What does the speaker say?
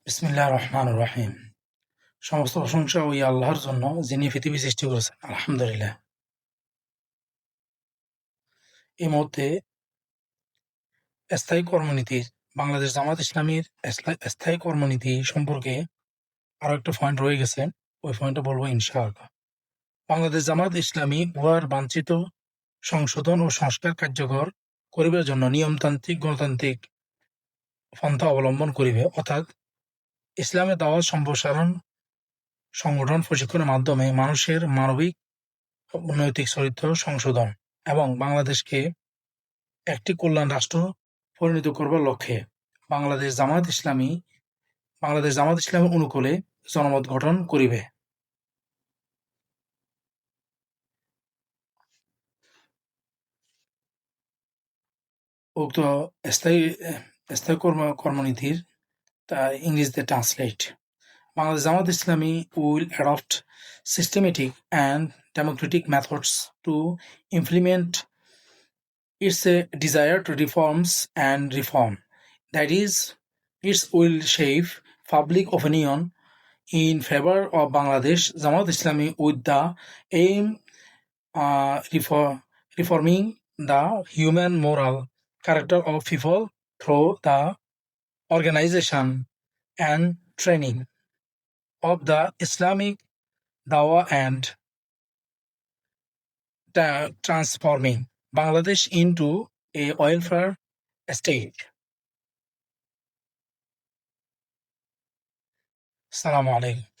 বিসমিল্লাহ রহমান রহিম। সমস্ত প্রশংসা ওই আল্লাহর জন্য যিনি পৃথিবী সৃষ্টি করেছেন। আলহামদুলিল্লাহ। এই মুহূর্তে স্থায়ী কর্মনীতির বাংলাদেশ জামাত ইসলামীর স্থায়ী কর্মনীতি সম্পর্কে আরো একটা পয়েন্ট রয়ে গেছে। ওই পয়েন্টটা বলবো ইনশাআল্লাহ। বাংলাদেশ জামাত ইসলামী উহার বাঞ্ছিত সংশোধন ও সংস্কার কার্যকর করিবার জন্য নিয়মতান্ত্রিক গণতান্ত্রিক পন্থা অবলম্বন করিবে, অর্থাৎ ইসলামের দাওয়াত সম্প্রসারণ সংগঠন প্রশিক্ষণের মাধ্যমে মানুষের মানবিক ও নৈতিক চরিত্র সংশোধন এবং বাংলাদেশকে একটি কল্যাণ রাষ্ট্র পরিণত করবার লক্ষ্যে বাংলাদেশ জামাত ইসলামী অনুকূলে জনমত গঠন করিবে। উক্ত স্থায়ী স্থায়ী কর্মনীতির ইংরেজিতে translate. Bangladesh Jamaat Islami will adopt systematic and democratic methods to implement its desired reforms and reform. That is, it will shape public opinion in favor of Bangladesh Jamaat Islami with the aim reforming the human moral character of people through the organization and training of the Islamic Dawah and transforming Bangladesh into a welfare state. Assalamu alaikum.